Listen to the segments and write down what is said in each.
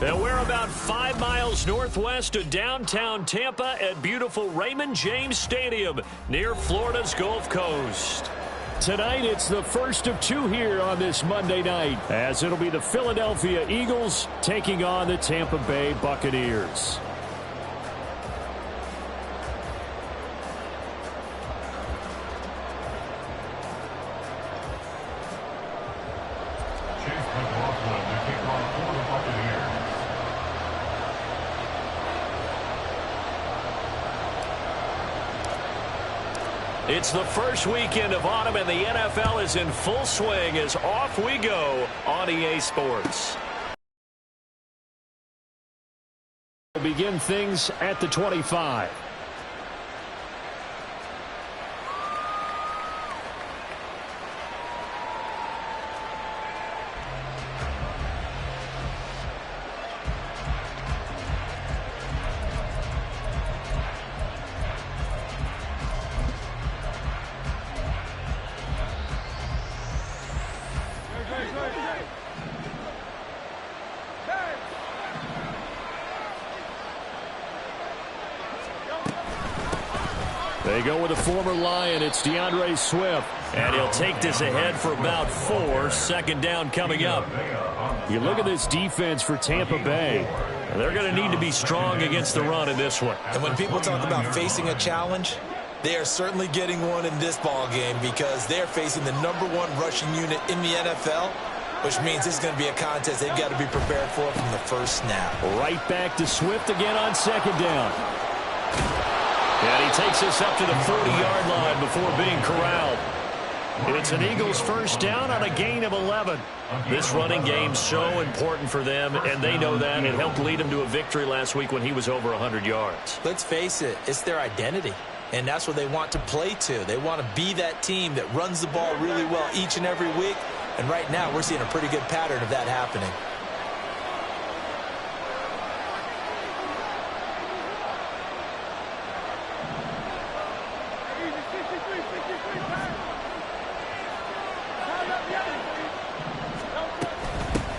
And we're about 5 miles northwest of downtown Tampa at beautiful Raymond James Stadium near Florida's Gulf Coast. Tonight, it's the first of two here on this Monday night, as it'll be the Philadelphia Eagles taking on the Tampa Bay Buccaneers. It's the first weekend of autumn, and the NFL is in full swing as off we go on EA Sports. We'll begin things at the 25. They go with a former Lion. It's DeAndre Swift. And he'll take this ahead for about 4. Second down coming up. You look at this defense for Tampa Bay. They're going to need to be strong against the run in this one. And when people talk about facing a challenge, they are certainly getting one in this ball game because they're facing the #1 rushing unit in the NFL, which means this is going to be a contest they've got to be prepared for from the first snap. Right back to Swift again on second down. And he takes us up to the 40-yard line before being corralled. It's an Eagles first down on a gain of 11. This running game's so important for them, and they know that. It helped lead them to a victory last week when he was over 100 yards. Let's face it, it's their identity, and that's what they want to play to. They want to be that team that runs the ball really well each and every week, and right now we're seeing a pretty good pattern of that happening.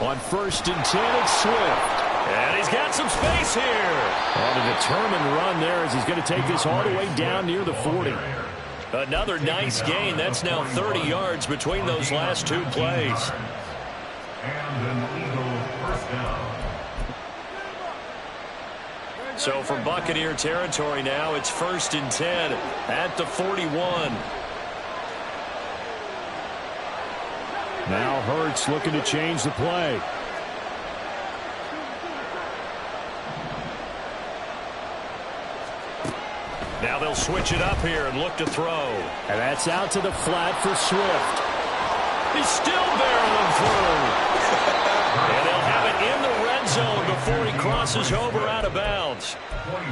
On first and 10, it's Swift. And he's got some space here. On a determined run there as he's going to take this all the way down near the 40. Another nice gain. That's now 30 yards between those last two plays. And an Eagle first down. So for Buccaneer territory now, it's first and 10 at the 41. Now Hurts looking to change the play. Now they'll switch it up here and look to throw. And that's out to the flat for Swift. He's still barreling through. And they'll have it in the red zone before he crosses over out of bounds.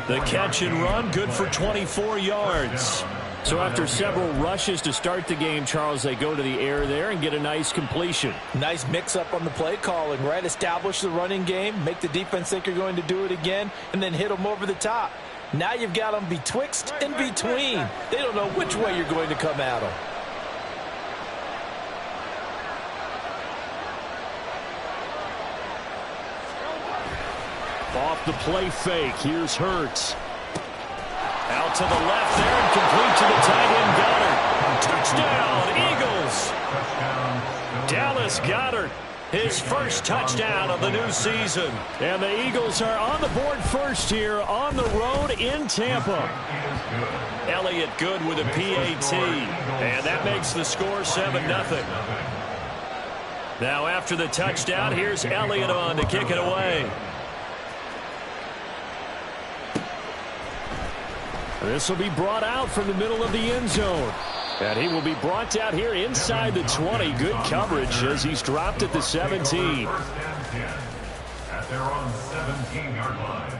The catch and run good for 24 yards. So after several rushes to start the game, Charles, they go to the air there and get a nice completion. Nice mix-up on the play calling, right? Establish the running game, make the defense think you're going to do it again, and then hit them over the top. Now you've got them betwixt and between. They don't know which way you're going to come at them. Off the play fake, here's Hurts. Out to the left there and complete to the tight end Goddard. Touchdown, Eagles. Dallas Goddard, his first touchdown of the new season. And the Eagles are on the board first here on the road in Tampa. Elliott good with a PAT. And that makes the score 7-0. Now after the touchdown, here's Elliott on to kick it away. This will be brought out from the middle of the end zone. And he will be brought out here inside the 20. Good coverage as he's dropped at the 17. At their own 17-yard line.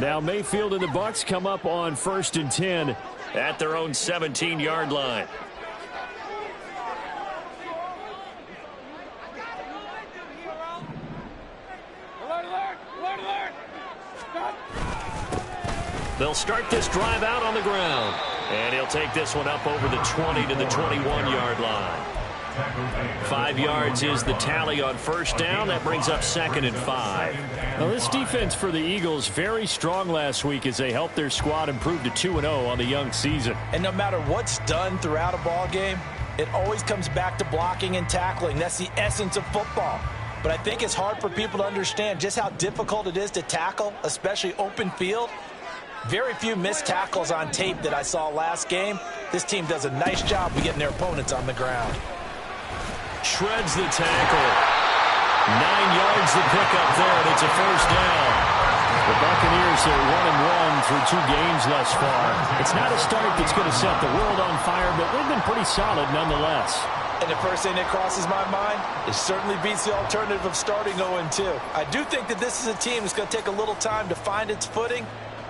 Now Mayfield and the Bucs come up on first and 10 at their own 17-yard line. They'll start this drive out on the ground. And he'll take this one up over the 20 to the 21-yard line. 5 yards is the tally on first down. That brings up 2nd and 5. Now, this defense for the Eagles very strong last week as they helped their squad improve to 2-0 on the young season. And no matter what's done throughout a ball game, it always comes back to blocking and tackling. That's the essence of football. But I think it's hard for people to understand just how difficult it is to tackle, especially open field. Very few missed tackles on tape that I saw last game. This team does a nice job of getting their opponents on the ground. Shreds the tackle. 9 yards the pickup there, and it's a first down. The Buccaneers are 1-1 through 2 games thus far. It's not a start that's going to set the world on fire, but they've been pretty solid nonetheless. And the first thing that crosses my mind, it certainly beats the alternative of starting 0-2. I do think that this is a team that's going to take a little time to find its footing.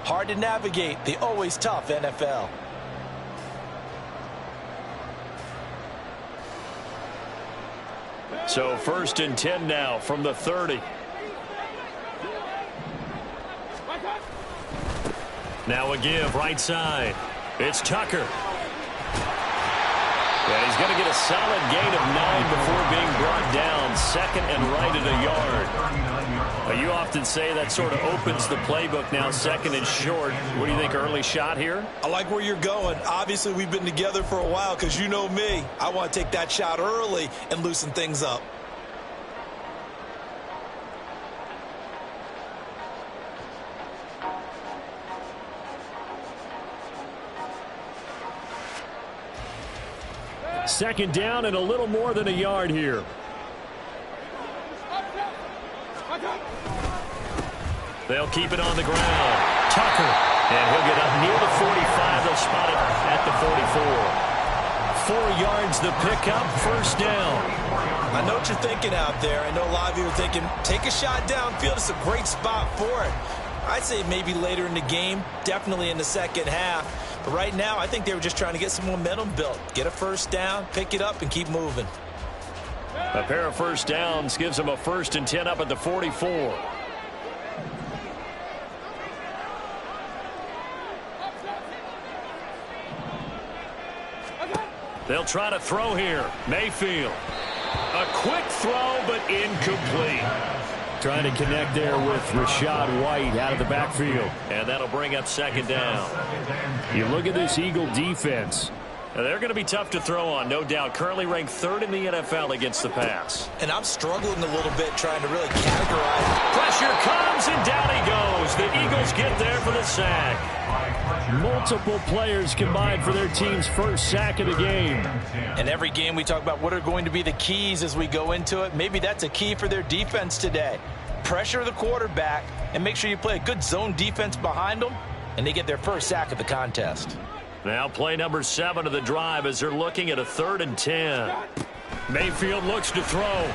Hard to navigate the always tough NFL. So 1st and 10 now from the 30. Now a give right side. It's Tucker. And he's going to get a solid gain of 9 before being brought down. 2nd and right at a yard. You often say that sort of opens the playbook now, 2nd and short. What do you think, early shot here? I like where you're going. Obviously, we've been together for a while because you know me. I want to take that shot early and loosen things up. Second down and a little more than a yard here. They'll keep it on the ground. Tucker. And he'll get up near the 45. They'll spot it at the 44. 4 yards the pickup. First down. I know what you're thinking out there. I know a lot of you are thinking, take a shot downfield. It's a great spot for it. I'd say maybe later in the game, definitely in the second half. But right now, I think they were just trying to get some momentum built. Get a first down, pick it up, and keep moving. A pair of first downs gives them a 1st and 10 up at the 44. They'll try to throw here. Mayfield. A quick throw, but incomplete. Trying to connect there with Rashad White out of the backfield. And that'll bring up 2nd down. You look at this Eagle defense. Now, they're going to be tough to throw on, no doubt. Currently ranked 3rd in the NFL against the pass. And I'm struggling a little bit trying to really categorize. Pressure comes, and down he goes. The Eagles get there for the sack. Multiple players combined for their team's first sack of the game. In every game we talk about what are going to be the keys as we go into it. Maybe that's a key for their defense today. Pressure the quarterback and make sure you play a good zone defense behind them, and they get their first sack of the contest. Now play number 7 of the drive as they're looking at a 3rd and 10. Mayfield looks to throw.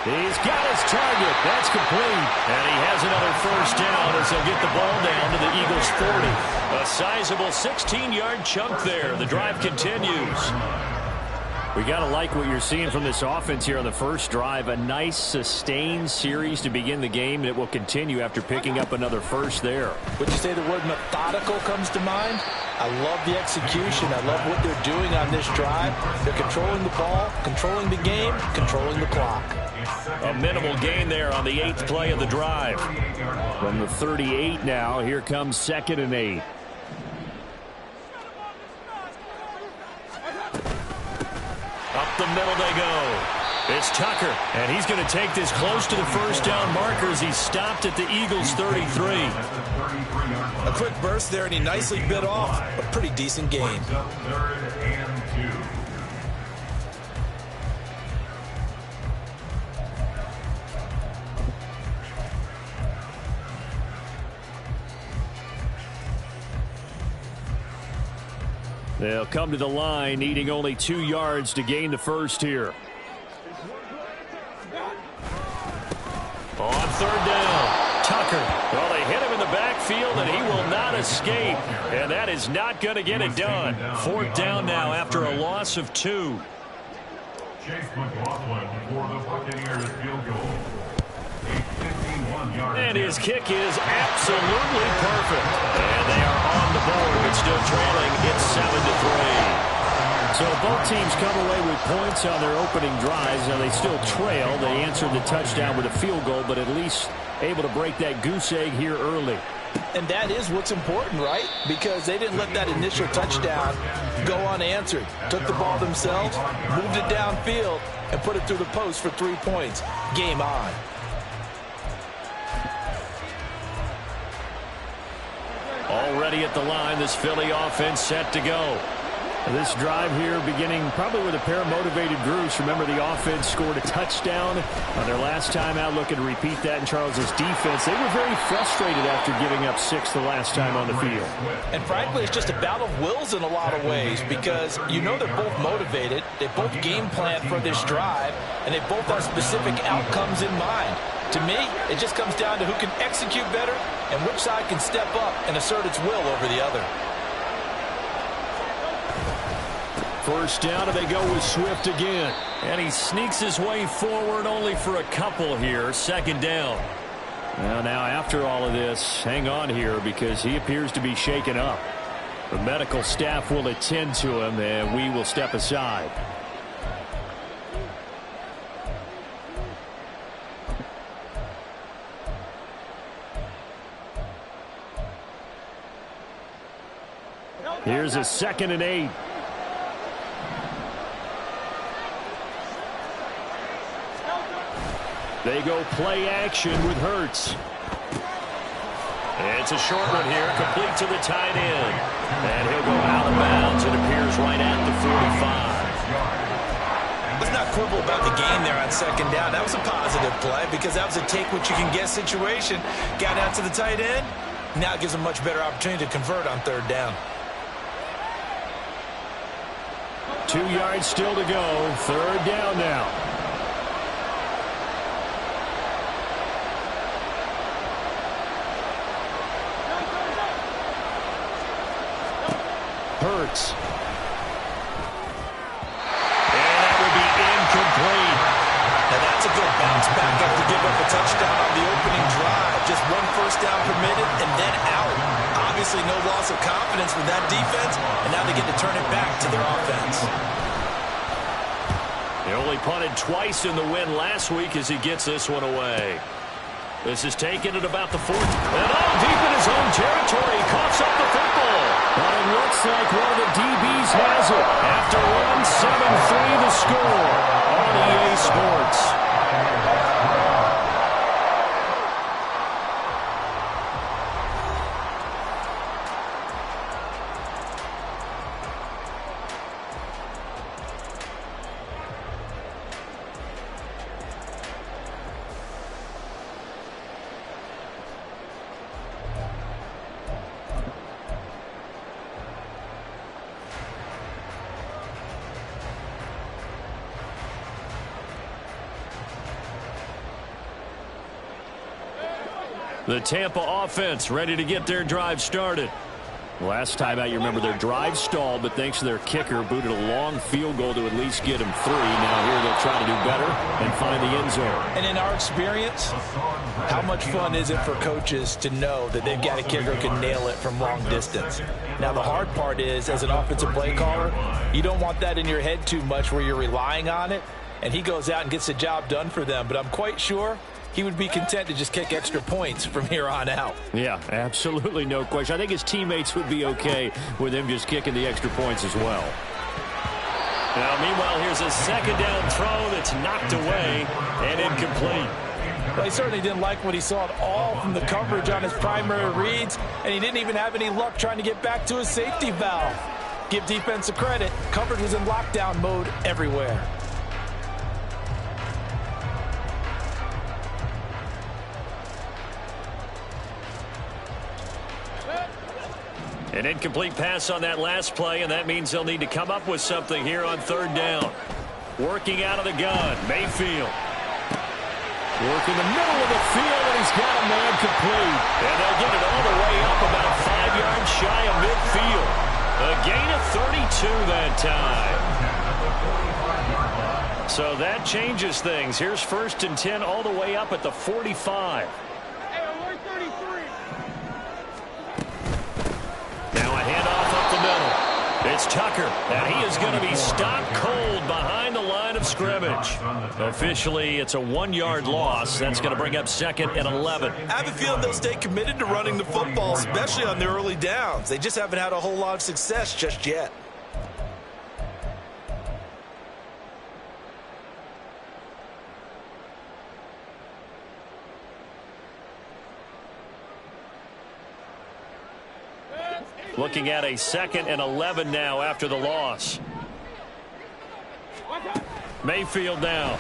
He's got his target. That's complete. And he has another first down as they'll get the ball down to the Eagles 40. A sizable 16-yard chunk there. The drive continues. We got to like what you're seeing from this offense here on the first drive. A nice sustained series to begin the game, and it will continue after picking up another first there. Would you say the word methodical comes to mind? I love the execution. I love what they're doing on this drive. They're controlling the ball, controlling the game, controlling the clock. A minimal gain there on the 8th play of the drive. From the 38 now, here comes 2nd and 8. Up the middle they go. It's Tucker, and he's going to take this close to the first down markers. He's stopped at the Eagles 33. A quick burst there, and he nicely bit off a pretty decent gain. They'll come to the line, needing only 2 yards to gain the first here. On 3rd down, Tucker. Well, they hit him in the backfield, and he will not escape. And that is not going to get it done. 4th down now after a loss of 2. Chase McLaughlin for the Buccaneers field goal. A 51-yard And his kick is absolutely perfect. And they are on the board, but still trailing. It's 7-3. So both teams come away with points on their opening drives. Now they still trail. They answered the touchdown with a field goal, but at least able to break that goose egg here early. And that is what's important, right? Because they didn't let that initial touchdown go unanswered. Took the ball themselves, moved it downfield, and put it through the post for 3 points. Game on. Already at the line, this Philly offense set to go. This drive here beginning probably with a pair of motivated groups. Remember, the offense scored a touchdown on their last time out, looking to repeat that in Charles's defense. They were very frustrated after giving up 6 the last time on the field. And frankly, it's just a battle of wills in a lot of ways, because you know they're both motivated, they both game plan for this drive, and they both have specific outcomes in mind. To me, it just comes down to who can execute better and which side can step up and assert its will over the other. First down, and they go with Swift again. And he sneaks his way forward only for a couple here. Second down. Well, now after all of this, hang on here because he appears to be shaken up. The medical staff will attend to him, and we will step aside. Here's a 2nd and 8. They go play action with Hurts. It's a short one here, complete to the tight end. And he'll go out of bounds. It appears right at the 45. Let's not quibble about the game there on 2nd down. That was a positive play because that was a take-what-you-can-get situation. Got out to the tight end. Now it gives them a much better opportunity to convert on 3rd down. 2 yards still to go. 3rd down now. Hurts. And that will be incomplete. Now that's a good bounce back after giving up a touchdown on the opening drive. Just 1 first down permitted and then out. Obviously no loss of confidence with that defense, and now they get to turn it back to their offense. He only punted twice in the win last week as he gets this one away. This is taken at about the 4th. And all deep in his own territory. He coughs up the football. But it looks like one of the DBs has it. After 1-7-3 the score on EA Sports. The Tampa offense ready to get their drive started. Last time out, you remember their drive stalled, but thanks to their kicker, booted a long field goal to at least get him 3. Now here they'll try to do better and find the end zone. And in our experience, how much fun is it for coaches to know that they've got a kicker who can nail it from long distance? Now the hard part is, as an offensive play caller, you don't want that in your head too much where you're relying on it, and he goes out and gets the job done for them. But I'm quite sure he would be content to just kick extra points from here on out. Yeah, absolutely no question. I think his teammates would be okay with him just kicking the extra points as well. Now, meanwhile, here's a 2nd down throw that's knocked away and incomplete. Well, he certainly didn't like what he saw at all from the coverage on his primary reads, and he didn't even have any luck trying to get back to his safety valve. Give defense a credit. Coverage was in lockdown mode everywhere. An incomplete pass on that last play, and that means they'll need to come up with something here on 3rd down. Working out of the gun, Mayfield. Working the middle of the field, and he's got a man complete. And they'll get it all the way up about 5 yards shy of midfield. A gain of 32 that time. So that changes things. Here's 1st and 10 all the way up at the 45. It's Tucker, and he is going to be stopped cold behind the line of scrimmage. Officially, it's a 1-yard loss. That's going to bring up 2nd and 11. I have a feeling they'll stay committed to running the football, especially on their early downs. They just haven't had a whole lot of success just yet. Looking at a 2nd and 11 now after the loss. Mayfield now.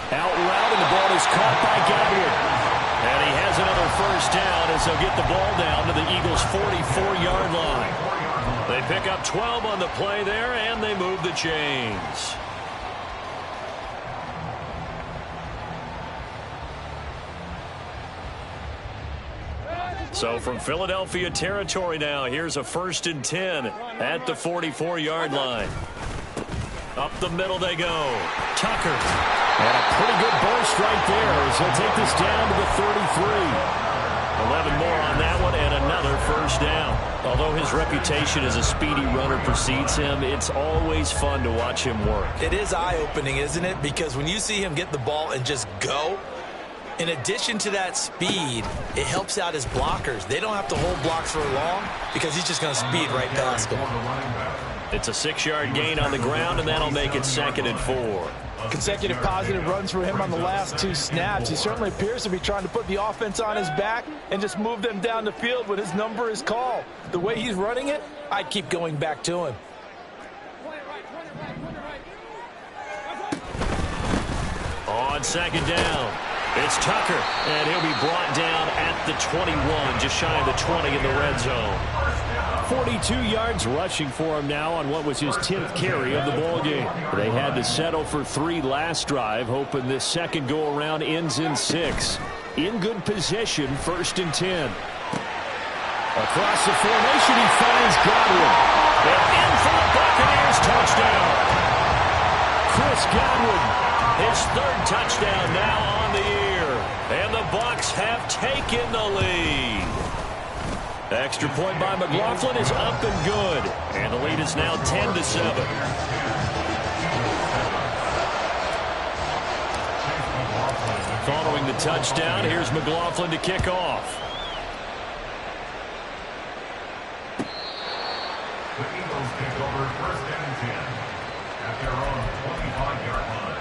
Out route, and the ball is caught by Godwin. And he has another first down as they'll get the ball down to the Eagles' 44-yard line. They pick up 12 on the play there, and they move the chains. So from Philadelphia territory now, here's a 1st and 10 at the 44-yard line. Up the middle they go. Tucker. And a pretty good burst right there as he'll take this down to the 33. 11 more on that one and another first down. Although his reputation as a speedy runner precedes him, it's always fun to watch him work. It is eye-opening, isn't it? Because when you see him get the ball and just go, in addition to that speed, it helps out his blockers. They don't have to hold blocks for long because he's just going to speed right past them. It's a 6-yard gain on the ground, and that'll make it 2nd and 4. Consecutive positive runs for him on the last 2 snaps. He certainly appears to be trying to put the offense on his back and just move them down the field when his number is called. The way he's running it, I'd keep going back to him. On 2nd down, it's Tucker, and he'll be brought down at the 21, just shy of the 20 in the red zone. 42 yards rushing for him now on what was his 10th carry of the ballgame. They had to settle for 3 last drive, hoping this second go-around ends in 6. In good position, 1st and 10. Across the formation, he finds Godwin. And in for the Buccaneers touchdown. Chris Godwin. His 3rd touchdown now on the year. And the Bucs have taken the lead. Extra point by McLaughlin is up and good. And the lead is now 10-7. Following the touchdown, here's McLaughlin to kick off. The Eagles take over 1st and 10 at their own 25-yard line.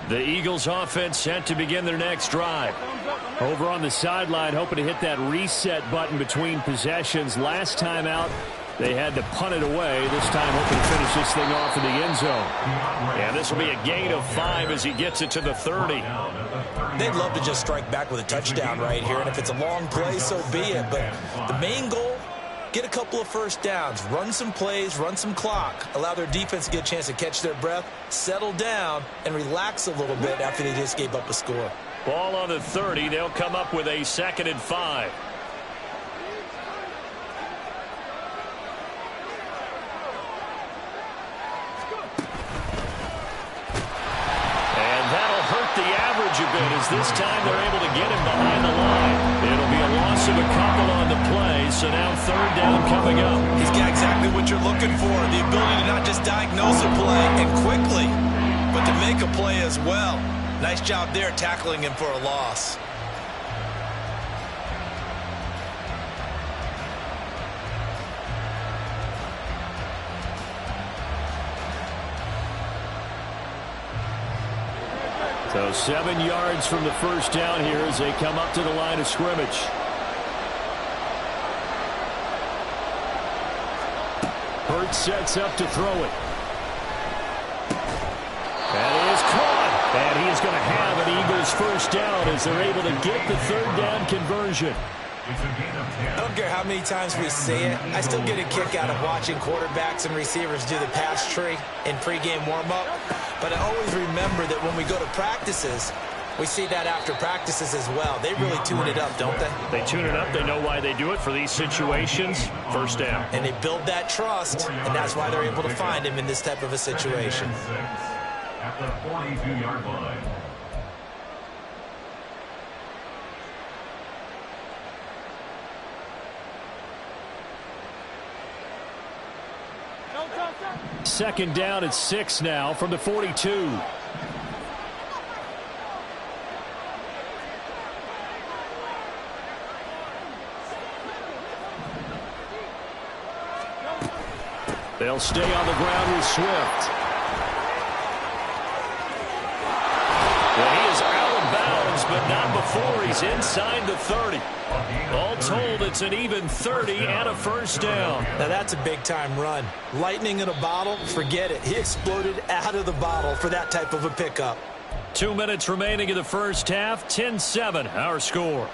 The Eagles offense set to begin their next drive. Over on the sideline, hoping to hit that reset button between possessions. Last time out, they had to punt it away. This time hoping to finish this thing off in the end zone. And this will be a gain of 5 as he gets it to the 30. They'd love to just strike back with a touchdown right here, and if it's a long play, so be it. But the main goal, get a couple of first downs, run some plays, run some clock, allow their defense to get a chance to catch their breath, settle down, and relax a little bit after they just gave up a score. Ball on the 30. They'll come up with a 2nd and 5. And that'll hurt the average a bit as this time they're able to get him behind the line. It'll be a loss of a couple on the play, so now 3rd down coming up. He's got exactly what you're looking for, the ability to not just diagnose a play and quickly, but to make a play as well. Nice job there tackling him for a loss. So 7 yards from the first down here as they come up to the line of scrimmage. Hurts sets up to throw it. That is caught. And he is going to have an Eagles first down as they're able to get the 3rd down conversion. I don't care how many times we say it, I still get a kick out of watching quarterbacks and receivers do the pass tree in pregame warm-up. But I always remember that when we go to practices, We see that after practices as well. They really tune it up, don't they? They tune it up. They know why they do it for these situations. First down. And they build that trust, and that's why they're able to find him in this type of a situation. At the 42-yard line. Second down at 6 now from the 42. They'll stay on the ground with Swift. Well, he is out of bounds, but not before he's inside the 30. All told, it's an even 30 and a first down. Now that's a big-time run. Lightning in a bottle, forget it. He exploded out of the bottle for that type of a pickup. 2 minutes remaining in the first half. 10-7, our score.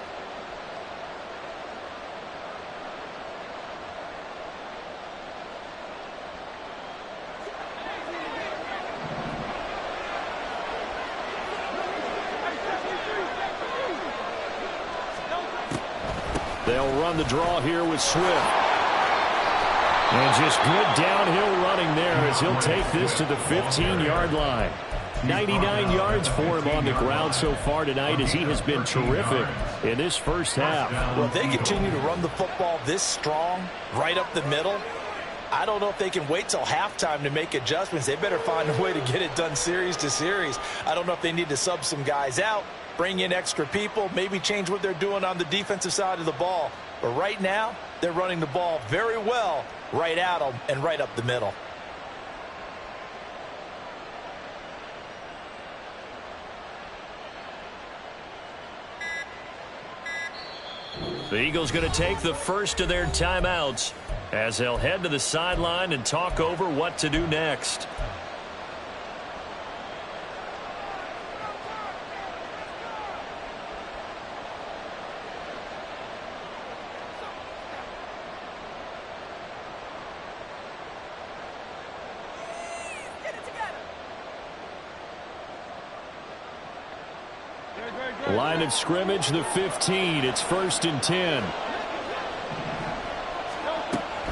They'll run the draw here with Swift. And just good downhill running there as he'll take this to the 15-yard line. 99 yards for him on the ground so far tonight as he has been terrific in this first half. Well, if they continue to run the football this strong, right up the middle, I don't know if they can wait till halftime to make adjustments. They better find a way to get it done series to series. I don't know if they need to sub some guys out, bring in extra people, maybe change what they're doing on the defensive side of the ball. But right now, they're running the ball very well right at them and right up the middle. The Eagles going to take the first of their timeouts as they'll head to the sideline and talk over what to do next. Line of scrimmage, the 15. It's 1st and 10.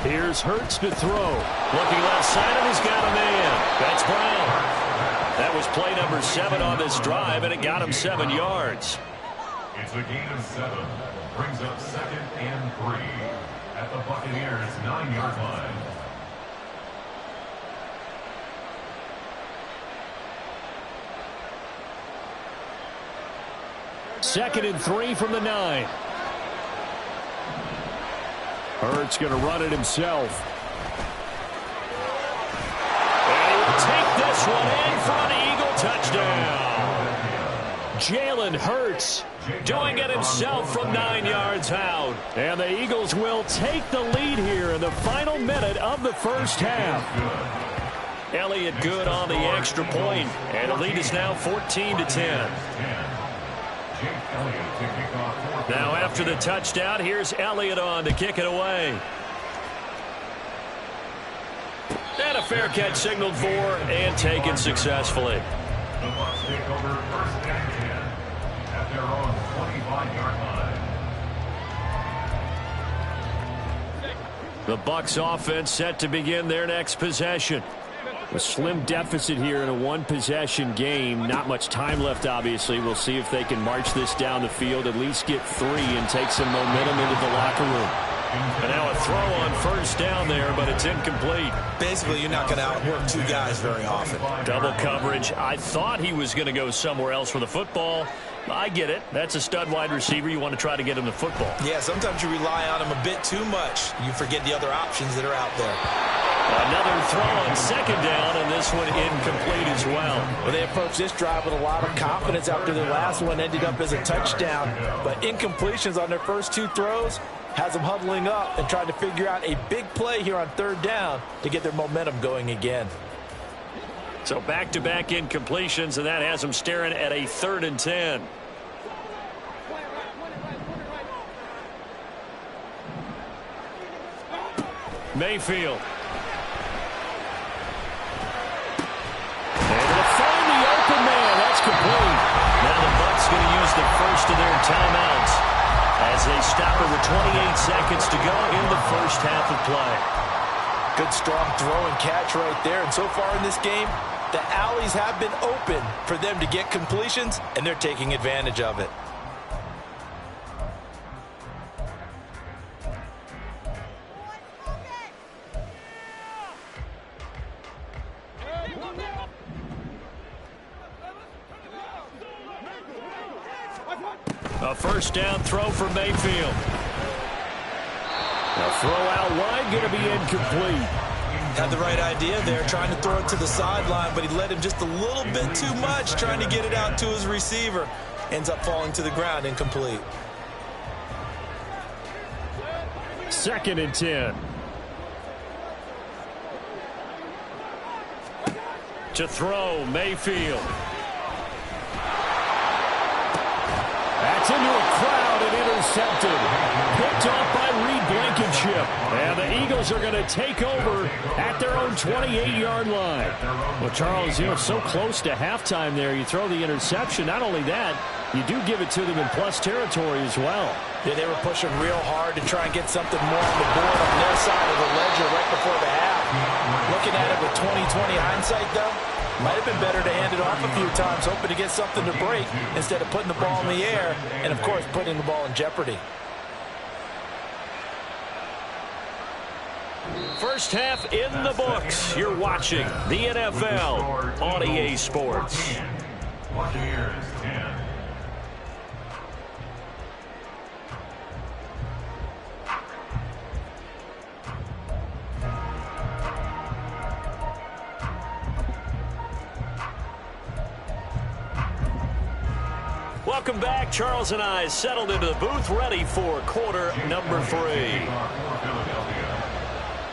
Here's Hurts to throw. Looking left side, and he's got a man. That's Brown. That was play number 7 on this drive, and it got him 7 yards. It's a gain of 7. Brings up 2nd and 3 at the Buccaneers' 9-yard line. Second and 3 from the 9. Hurts going to run it himself. And he will take this one in for an Eagle touchdown. Jalen Hurts Doing it himself from 9 yards out. And the Eagles will take the lead here in the final minute of the first half. Elliott good on the extra point, and the lead is now 14-10. Now after the touchdown, here's Elliott on to kick it away. And a fair catch signaled for and taken successfully. The Bucs take over 1st and 10 at their own 25-yard line. The Bucs offense set to begin their next possession. A slim deficit here in a one-possession game. Not much time left, obviously. We'll see if they can march this down the field, at least get 3 and take some momentum into the locker room. And now a throw on first down there, but it's incomplete. Basically, you're not going to outwork 2 guys very often. Double coverage. I thought he was going to go somewhere else for the football. I get it. That's a stud wide receiver. You want to try to get him the football. Yeah, sometimes you rely on him a bit too much. You forget the other options that are out there. Another throw on second down, and this one incomplete as well. Well, they approached this drive with a lot of confidence after their last one ended up as a touchdown. But incompletions on their first 2 throws has them huddling up and trying to figure out a big play here on 3rd down to get their momentum going again. So back-to-back incompletions, and that has them staring at a 3rd and 10. Mayfield. And to find the open man. That's complete. Now the Bucs timeouts as they stop it with 28 seconds to go in the first half of play. Good strong throw and catch right there. And so far in this game, the alleys have been open for them to get completions, and they're taking advantage of it. A first down throw for Mayfield. A throw out wide, going to be incomplete. Had the right idea there, trying to throw it to the sideline, but he led him just a little bit too much, trying to get it out to his receiver. Ends up falling to the ground, incomplete. 2nd and 10. To throw, Mayfield. That's into a crowd and intercepted. Picked off by Reed Blankenship. And the Eagles are going to take over at their own 28-yard line. Well, Charles, so close to halftime there. You throw the interception. Not only that, you do give it to them in plus territory as well. Yeah, they were pushing real hard to try and get something more on the board on their side of the ledger right before the half. Looking at it with 20/20 hindsight, though, might have been better to hand it off a few times, hoping to get something to break instead of putting the ball in the air and, of course, putting the ball in jeopardy. First half in the books. You're watching the NFL on EA Sports. Buccaneers 10. Welcome back. Charles and I settled into the booth, ready for quarter number 3.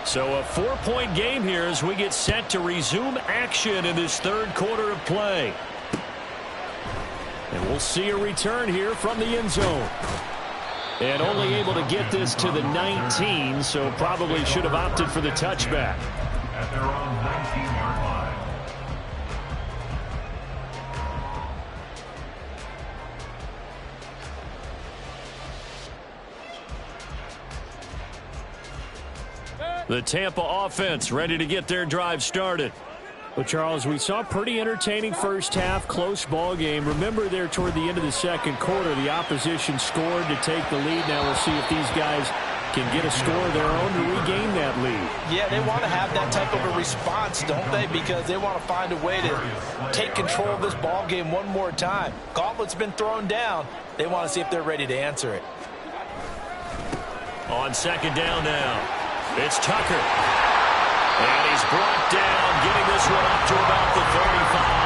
So a 4-point game here as we get set to resume action in this third quarter of play. And we'll see a return here from the end zone. And only able to get this to the 19, so probably should have opted for the touchback. At their own 19-yard line. The Tampa offense ready to get their drive started. Well, Charles, we saw a pretty entertaining first half, close ball game. Remember there toward the end of the second quarter, the opposition scored to take the lead. Now we'll see if these guys can get a score of their own to regain that lead. Yeah, they want to have that type of a response, don't they? Because they want to find a way to take control of this ball game one more time. Gauntlet's been thrown down. They want to see if they're ready to answer it. On second down now, it's Tucker. And he's brought down, getting this one up to about the 35.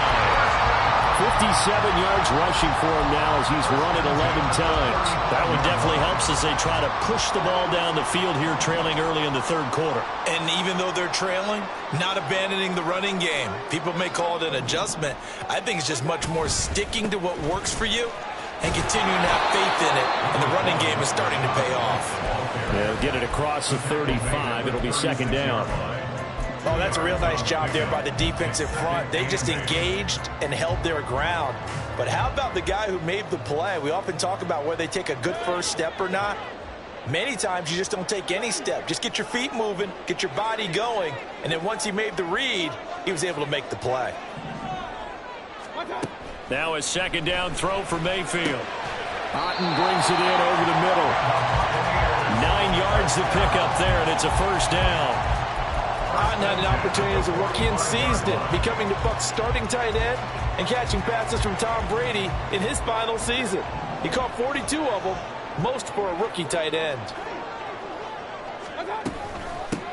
57 yards rushing for him now as he's run it 11 times. That one definitely helps as they try to push the ball down the field here, trailing early in the third quarter. And even though they're trailing, not abandoning the running game. People may call it an adjustment. I think it's just much more sticking to what works for you and continuing to have faith in it. And the running game is starting to pay off. They'll get it across the 35. It'll be second down. Oh, that's a real nice job there by the defensive front. They just engaged and held their ground. But how about the guy who made the play? We often talk about whether they take a good first step or not. Many times you just don't take any step. Just get your feet moving, get your body going, and then once he made the read, he was able to make the play. Now a second down throw for Mayfield. Otten brings it in over the middle. 9 yards to pick up there, and it's a first down. Otten had an opportunity as a rookie and seized it, becoming the Bucs' starting tight end and catching passes from Tom Brady in his final season. He caught 42 of them, most for a rookie tight end.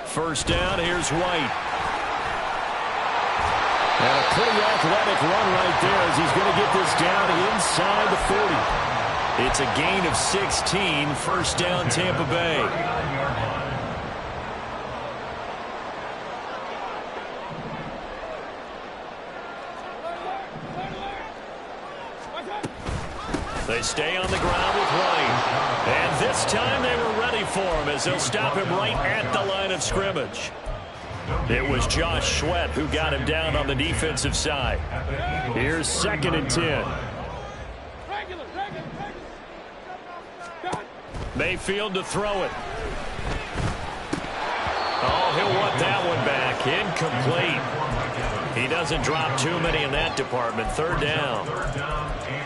First down, here's White. And a pretty athletic run right there as he's going to get this down inside the 40. It's a gain of 16, first down Tampa Bay. They stay on the ground with White. And this time they were ready for him as they'll stop him right at the line of scrimmage. It was Josh Sweat who got him down on the defensive side. Here's second and 10. Mayfield to throw it. Oh, he'll want that one back. Incomplete. He doesn't drop too many in that department. Third down.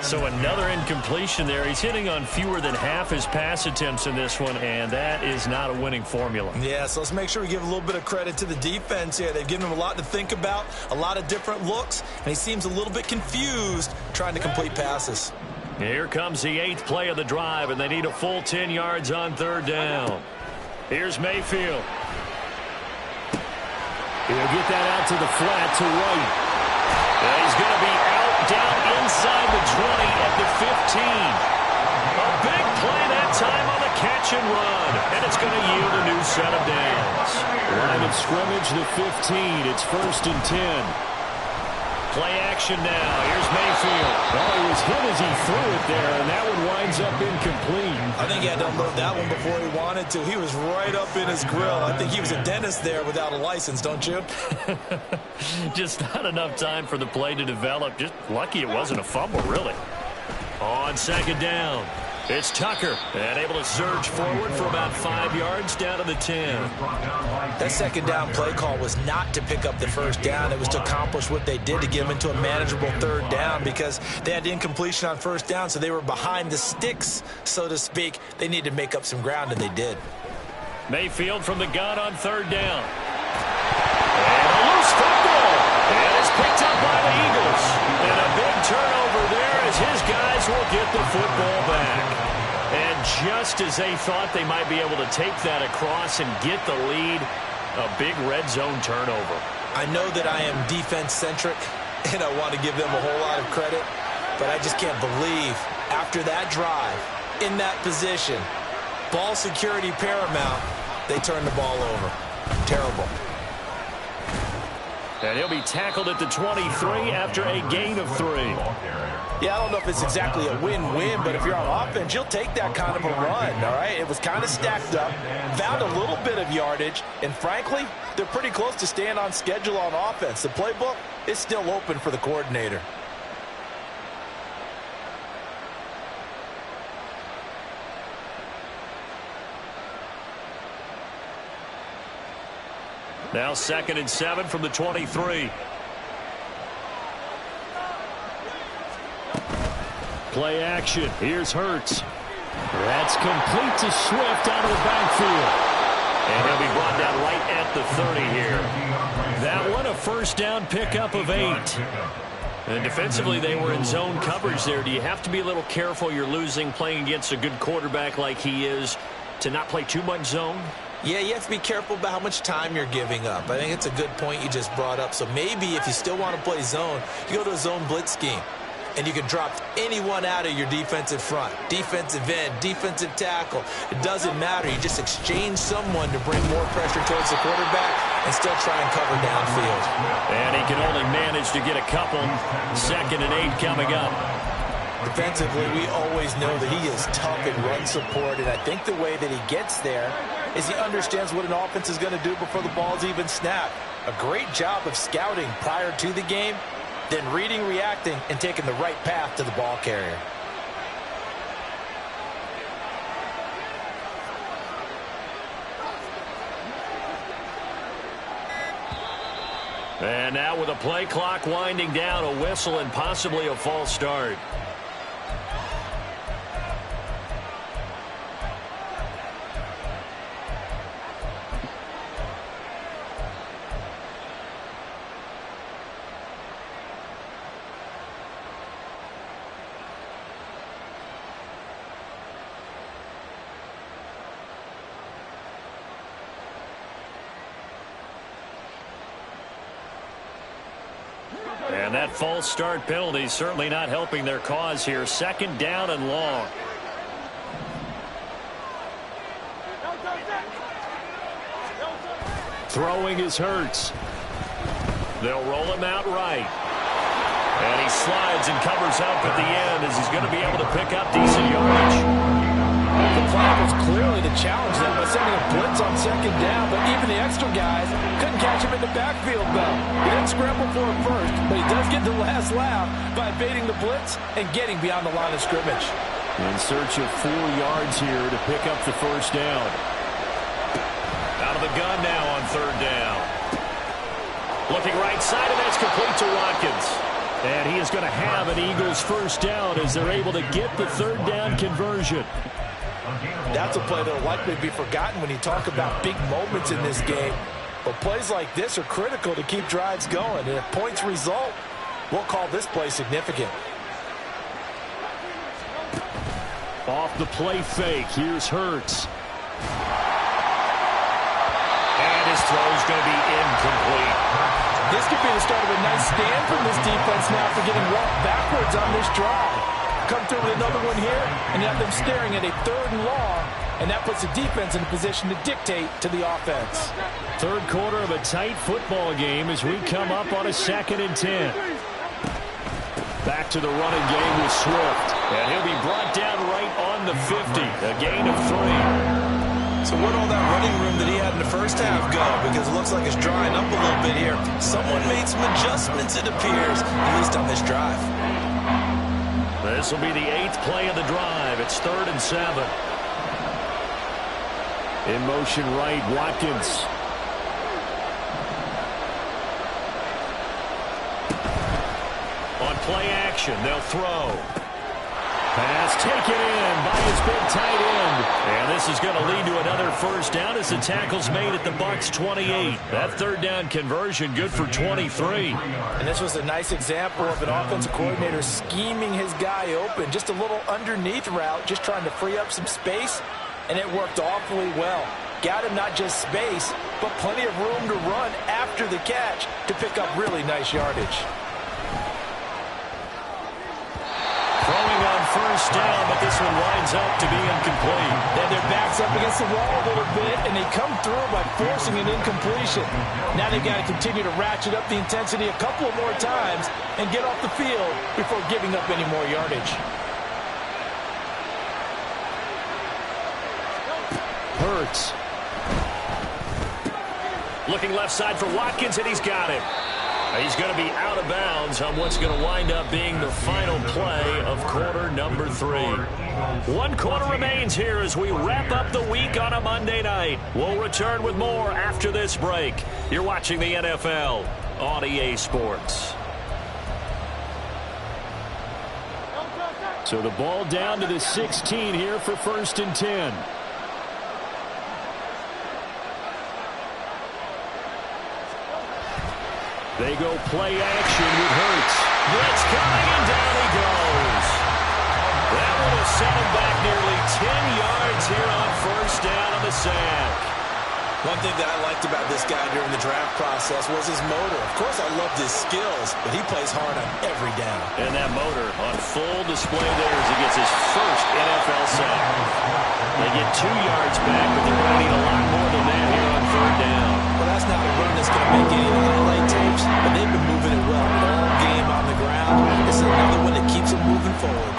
So another incompletion there. He's hitting on fewer than half his pass attempts in this one, and that is not a winning formula. Yeah, so let's make sure we give a little bit of credit to the defense here. They've given him a lot to think about, a lot of different looks, and he seems a little bit confused trying to complete passes. Here comes the 8th play of the drive, and they need a full 10 yards on third down. Here's Mayfield. He'll get that out to the flat to White. And he's going to be out down inside the 20 at the 15. A big play that time on the catch and run, and it's going to yield a new set of downs. Line of scrimmage, the 15. It's 1st and 10. Play action now. Here's Mayfield. Oh, he was hit as he threw it there, and that one winds up incomplete. I think he had to unload that one before he wanted to. He was right up in his grill. I think he was a dentist there without a license, don't you? Just not enough time for the play to develop. Just lucky it wasn't a fumble, really. On second down, it's Tucker, and able to surge forward for about 5 yards down to the 10. That second down play call was not to pick up the first down. It was to accomplish what they did, to get them into a manageable third down, because they had incompletion on first down, so they were behind the sticks, so to speak. They needed to make up some ground, and they did. Mayfield from the gun on third down. And a loose football. And it's picked up by the Eagles. And a big turnover there as his guys will get the football back. And just as they thought they might be able to take that across and get the lead, a big red zone turnover. I know that I am defense-centric, and I want to give them a whole lot of credit, but I just can't believe after that drive, in that position, ball security paramount, they turn the ball over. Terrible. And he'll be tackled at the 23 after a gain of 3. Yeah, I don't know if it's exactly a win-win, but if you're on offense, you'll take that kind of a run, all right? It was kind of stacked up, found a little bit of yardage, and frankly, they're pretty close to staying on schedule on offense. The playbook is still open for the coordinator. Now 2nd and 7 from the 23. Play action. Here's Hurts. That's complete to Swift out of the backfield. And he'll be brought down right at the 30 here. That one a first down pickup of 8. And defensively, they were in zone coverage there. Do you have to be a little careful? You're losing playing against a good quarterback like he is to not play too much zone? Yeah, you have to be careful about how much time you're giving up. I think it's a good point you just brought up. So maybe if you still want to play zone, you go to a zone blitz scheme. And you can drop anyone out of your defensive front, defensive end, defensive tackle. It doesn't matter. You just exchange someone to bring more pressure towards the quarterback and still try and cover downfield. And he can only manage to get a couple. 2nd and 8 coming up. Defensively, we always know that he is tough in run support, and I think the way that he gets there is he understands what an offense is going to do before the ball's even snapped. A great job of scouting prior to the game, then reading, reacting, and taking the right path to the ball carrier. And now with a play clock winding down, a whistle and possibly a false start. And that false start penalty is certainly not helping their cause here. 2nd down and long. Throwing is Hurts. They'll roll him out right. And he slides and covers up at the end as he's going to be able to pick up decent yardage. The plan was clearly to challenge them by sending a blitz on 2nd down, but even the extra guys couldn't catch him in the backfield, though. He didn't scramble for it first, but he does get the last laugh by evading the blitz and getting beyond the line of scrimmage. In search of 4 yards here to pick up the first down. Out of the gun now on third down. Looking right side, and that's complete to Watkins. And he is going to have an Eagles first down as they're able to get the third down conversion. That's a play that will likely be forgotten when you talk about big moments in this game. But plays like this are critical to keep drives going. And if points result, we'll call this play significant. Off the play fake, here's Hurts. And his throw's going to be incomplete. This could be the start of a nice stand from this defense now for getting walked backwards on this drive. Come through with another one here, and you have them staring at a 3rd and long, and that puts the defense in a position to dictate to the offense. Third quarter of a tight football game as we come up on a 2nd and 10. Back to the running game with Swift. And he'll be brought down right on the 50. A gain of 3. So where'd all that running room that he had in the first half go? Because it looks like it's drying up a little bit here. Someone made some adjustments, it appears, at least on this drive. This will be the 8th play of the drive. It's 3rd and 7. In motion right, Watkins. On play action, they'll throw. Pass taken in by his big tight end. And this is going to lead to another first down as the tackle's made at the Bucs 28. That third down conversion good for 23. And this was a nice example of an offensive coordinator scheming his guy open. Just a little underneath route, just trying to free up some space, and it worked awfully well. Got him not just space, but plenty of room to run after the catch to pick up really nice yardage. Throwing on first down, but this one winds up to be incomplete. Then their back's up against the wall a little bit, and they come through by forcing an incompletion. Now they've got to continue to ratchet up the intensity a couple of more times and get off the field before giving up any more yardage. Hurts. Looking left side for Watkins, and he's got him. He's going to be out of bounds on what's going to wind up being the final play of quarter number 3. 1 quarter remains here as we wrap up the week on a Monday night. We'll return with more after this break. You're watching the NFL on EA Sports. So the ball down to the 16 here for 1st and 10. They go play action with Hurts. Blitz coming, and down he goes. That would have set him back nearly 10 yards here on first down on the sack. One thing that I liked about this guy during the draft process was his motor. Of course, I loved his skills, but he plays hard on every down. And that motor on full display there as he gets his first NFL sack. They get 2 yards back, but they're going to need a lot more than that here on third down. Well, that's not a run that's going to make any of the highlight tapes, but they've been moving it well all game on the ground. This is another one that keeps them moving forward.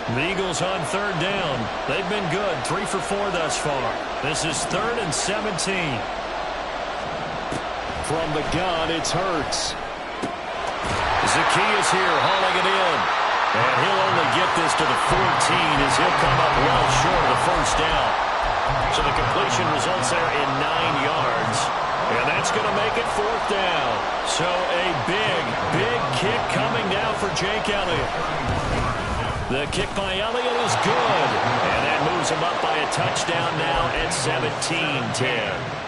The Eagles on third down. They've been good, 3 for 4 thus far. This is 3rd and 17. From the gun, it's Hurts. Zacchaeus here hauling it in. And he'll only get this to the 14 as he'll come up well short of the first down. So the completion results there in 9 yards. And that's going to make it 4th down. So a big, big kick coming now for Jake Elliott. The kick by Elliott is good. And that moves him up by a touchdown now at 17-10.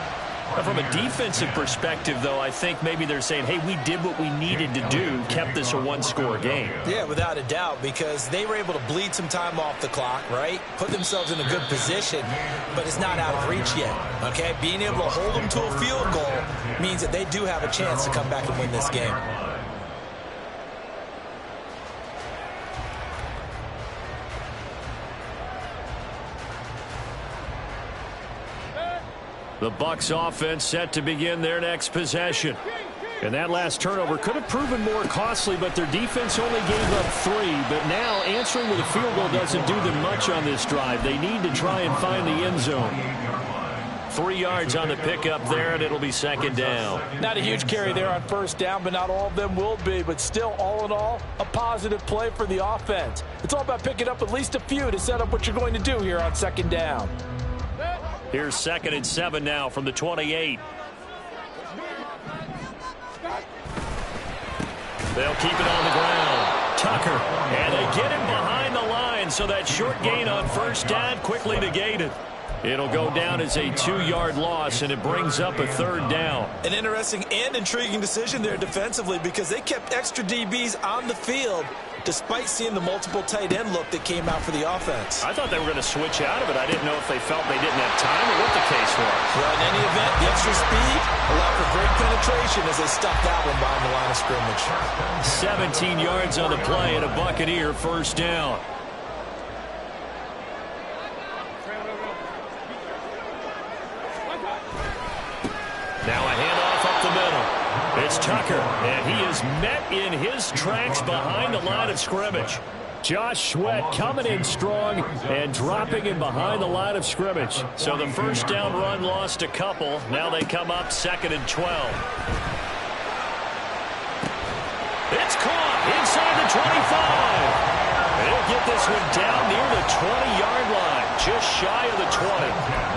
From a defensive perspective, though, I think maybe they're saying, hey, we did what we needed to do, kept this a 1-score game. Yeah, without a doubt, because they were able to bleed some time off the clock, right? Put themselves in a good position, but it's not out of reach yet, okay? Being able to hold them to a field goal means that they do have a chance to come back and win this game. The Bucs offense set to begin their next possession. And that last turnover could have proven more costly, but their defense only gave up 3. But now answering with a field goal doesn't do them much on this drive. They need to try and find the end zone. 3 yards on the pickup there, and it'll be second down. Not a huge carry there on first down, but not all of them will be. But still, all in all, a positive play for the offense. It's all about picking up at least a few to set up what you're going to do here on second down. Here's 2nd and 7 now from the 28. They'll keep it on the ground. Tucker, and they get him behind the line, so that short gain on first down quickly negated. It'll go down as a 2-yard loss, and it brings up a 3rd down. An interesting and intriguing decision there defensively because they kept extra DBs on the field despite seeing the multiple tight end look that came out for the offense. I thought they were going to switch out of it. I didn't know if they felt they didn't have time or what the case was. Well, in any event, the extra speed allowed for great penetration as they stuffed that one behind the line of scrimmage. 17 yards on the play and a Buccaneer first down. Now a handoff up the middle. It's Tucker, and he is met in his tracks behind the line of scrimmage. Josh Sweat coming in strong and dropping in behind the line of scrimmage. So the first down run lost a couple. Now they come up 2nd and 12. It's caught inside the 25. They'll get this one down near the 20-yard line, just shy of the 20.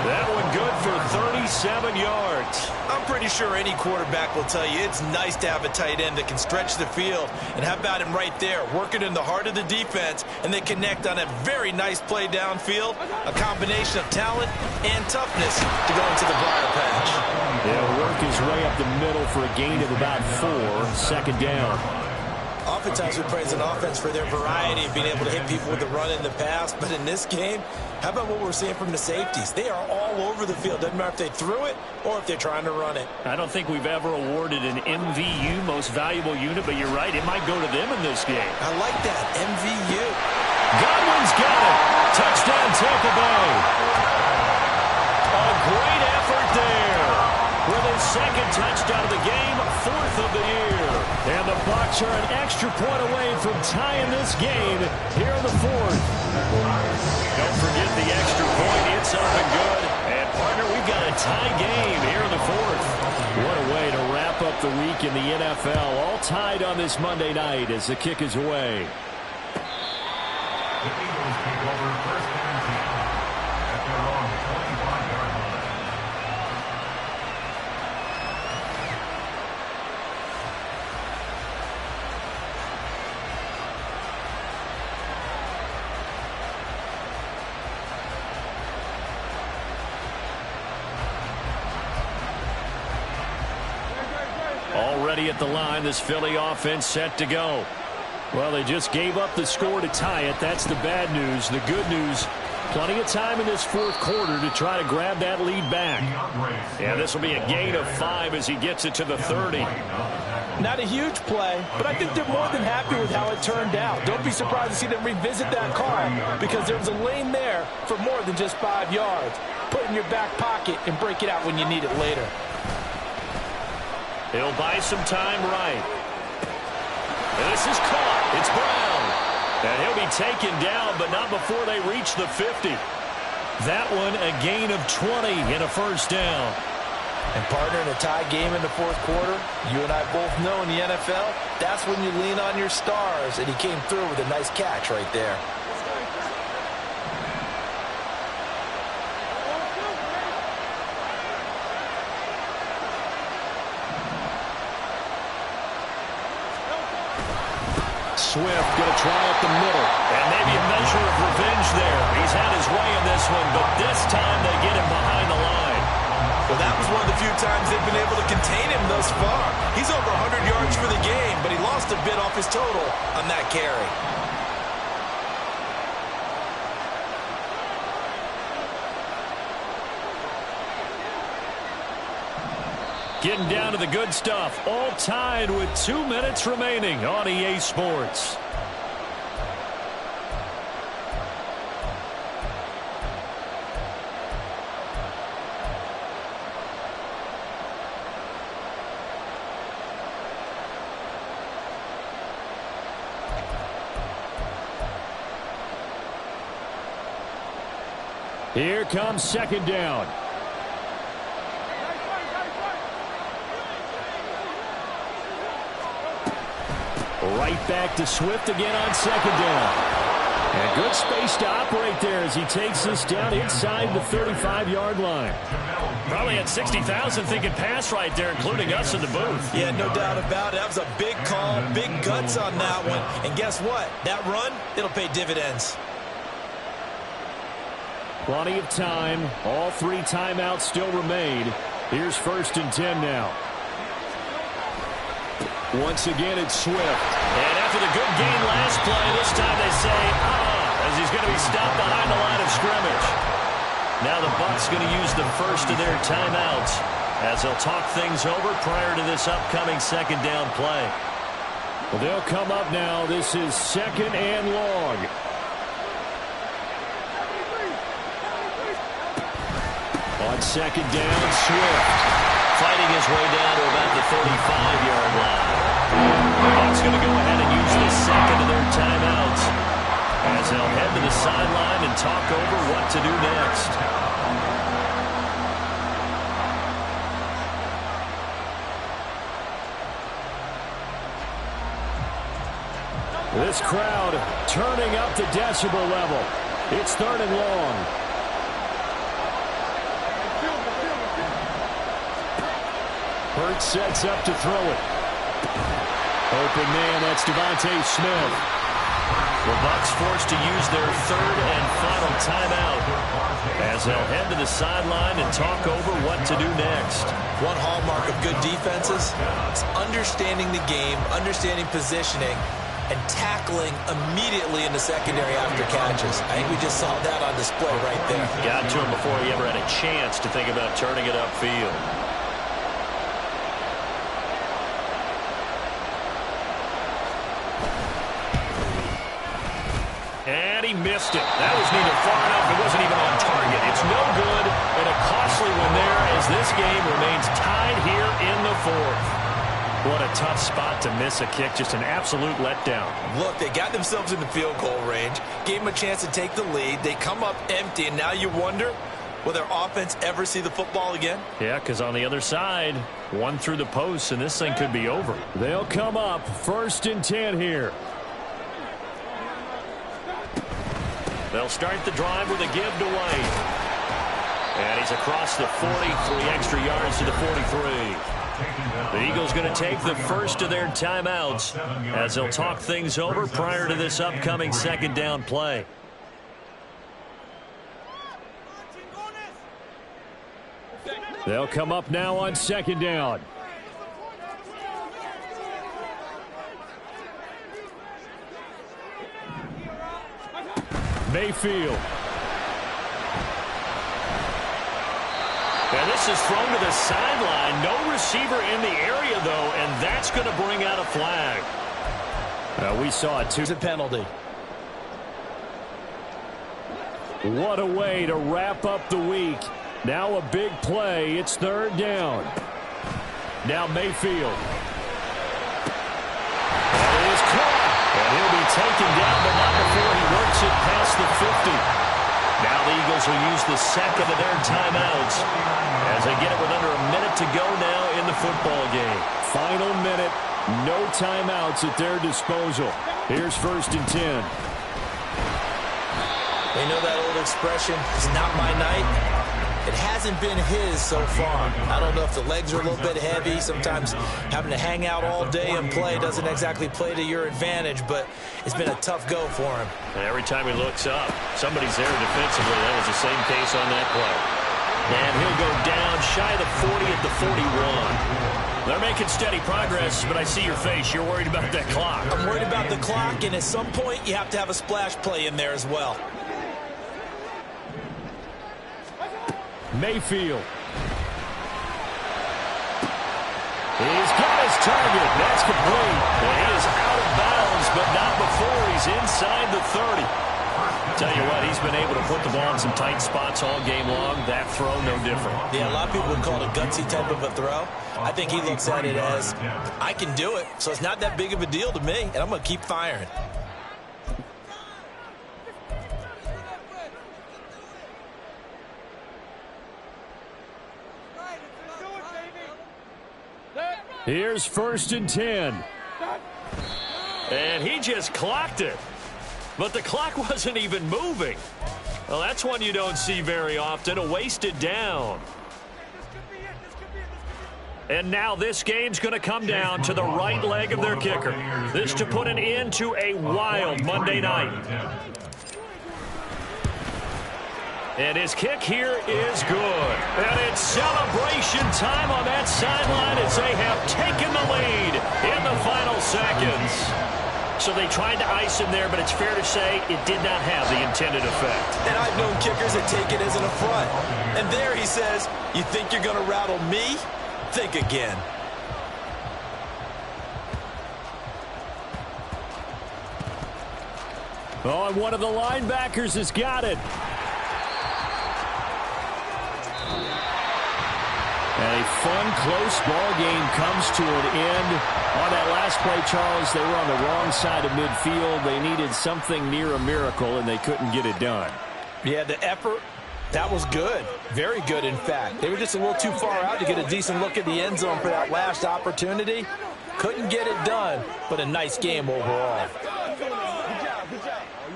That one good for 37 yards. I'm pretty sure any quarterback will tell you it's nice to have a tight end that can stretch the field. And how about him right there, working in the heart of the defense, and they connect on a very nice play downfield, a combination of talent and toughness to go into the briar patch. They'll work his way up the middle for a gain of about 4, 2nd down. Oftentimes we praise an offense for their variety of being able to hit people with the run in the pass, but in this game, how about what we're seeing from the safeties? They are all over the field. Doesn't matter if they threw it or if they're trying to run it. I don't think we've ever awarded an MVU, most valuable unit, but you're right, it might go to them in this game. I like that, MVU. Godwin's got it. Touchdown, Tampa Bay. A great effort there. With his 2nd touchdown of the game, 4th of the year. And the Bucs are an extra point away from tying this game here in the 4th. Don't forget the extra point. It's up and good. And, partner, we've got a tie game here in the 4th. What a way to wrap up the week in the NFL. All tied on this Monday night as the kick is away. The Eagles take over 1st and 10 at their own 25-yard line. Already at the line, this Philly offense set to go. Well, they just gave up the score to tie it. That's the bad news. The good news, plenty of time in this 4th quarter to try to grab that lead back. Yeah, this will be a gain of 5 as he gets it to the 30. Not a huge play, but I think they're more than happy with how it turned out. Don't be surprised to see them revisit that call because there was a lane there for more than just 5 yards. Put it in your back pocket and break it out when you need it later. He'll buy some time right. And this is caught. It's Brown. And he'll be taken down, but not before they reach the 50. That one a gain of 20 and a first down. And, partner, in a tie game in the 4th quarter, you and I both know in the NFL, that's when you lean on your stars. And he came through with a nice catch right there. Swift going to try up the middle. And maybe a measure of revenge there. He's had his way in this one, but this time they get him behind the line. Well, that was one of the few times they've been able to contain him thus far. He's over 100 yards for the game, but he lost a bit off his total on that carry. Getting down to the good stuff. All tied with 2 minutes remaining on EA Sports. Here comes 2nd down. Right back to Swift again on second down. And good space to operate there as he takes this down inside the 35-yard line. Probably had 60,000 thinking pass right there, including us in the booth. Yeah, no doubt about it. That was a big call, big guts on that one. And guess what? That run, it'll pay dividends. Plenty of time. All 3 timeouts still remain. Here's 1st and 10 now. Once again, it's Swift. And after the good gain last play, this time they say, as he's going to be stopped behind the line of scrimmage. Now the Bucs going to use the first of their timeouts as they'll talk things over prior to this upcoming second down play. Well, they'll come up now. This is 2nd and long. On 2nd down, Swift. Fighting his way down to about the 35-yard line. The Bucs going to go ahead and use the second of their timeouts as they'll head to the sideline and talk over what to do next. This crowd turning up the decibel level. It's 3rd and long. Hurts sets up to throw it. Open man, that's Devontae Smith. The Bucs forced to use their 3rd and final timeout as they'll head to the sideline and talk over what to do next. One hallmark of good defenses is understanding the game, understanding positioning, and tackling immediately in the secondary after catches. I think we just saw that on display right there. Got to him before he ever had a chance to think about turning it upfield. And he missed it. That was neither far enough. It wasn't even on target. It's no good, and a costly one there as this game remains tied here in the 4th. What a tough spot to miss a kick. Just an absolute letdown. Look, they got themselves in the field goal range, gave them a chance to take the lead. They come up empty, and now you wonder, will their offense ever see the football again? Yeah, because on the other side, one through the post, and this thing could be over. They'll come up 1st and 10 here. They'll start the drive with a give to White. And he's across the 40, 3 extra yards to the 43. The Eagles going to take the first of their timeouts as they'll talk things over prior to this upcoming second down play. They'll come up now on 2nd down. Mayfield. And this is thrown to the sideline. No receiver in the area, though, and that's going to bring out a flag. We saw it, too. It's a penalty. What a way to wrap up the week. Now a big play. It's 3rd down. Now Mayfield. That is caught. And he'll be taken down, but not before he works it past the 50. Now the Eagles will use the second of their timeouts as they get it with under a minute to go now in the football game. Final minute. No timeouts at their disposal. Here's 1st and 10. You know that old expression, it's not my night? It hasn't been his so far. I don't know if the legs are a little bit heavy. Sometimes having to hang out all day and play doesn't exactly play to your advantage, but it's been a tough go for him. And every time he looks up, somebody's there defensively. That was the same case on that play. And he'll go down shy of the 40 at the 41. They're making steady progress, but I see your face. You're worried about that clock. I'm worried about the clock, and at some point you have to have a splash play in there as well. Mayfield. He's got his target. That's complete. And he is out of bounds, but not before he's inside the 30. Tell you what, he's been able to put the ball in some tight spots all game long. That throw, no different. Yeah, a lot of people would call it a gutsy type of a throw. I think he looks at it as, I can do it, so it's not that big of a deal to me, and I'm going to keep firing. Here's 1st and 10. And he just clocked it. But the clock wasn't even moving. Well, that's one you don't see very often, a wasted down. And now this game's going to come down to the right leg of their kicker. This to put an end to a wild Monday night. And his kick here is good. And it's celebration time on that sideline as they have taken the lead in the final seconds. So they tried to ice him there, but it's fair to say it did not have the intended effect. And I've known kickers that take it as an affront. And there he says, you think you're going to rattle me? Think again. Oh, and one of the linebackers has got it. And a fun, close ball game comes to an end. On that last play, Charles, they were on the wrong side of midfield. They needed something near a miracle, and they couldn't get it done. Yeah, the effort, that was good. Very good, in fact. They were just a little too far out to get a decent look at the end zone for that last opportunity. Couldn't get it done, but a nice game overall.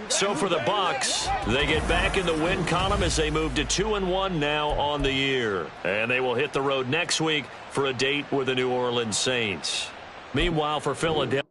So for the Bucs, they get back in the win column as they move to 2-1 now on the year. And they will hit the road next week for a date with the New Orleans Saints. Meanwhile, for Philadelphia.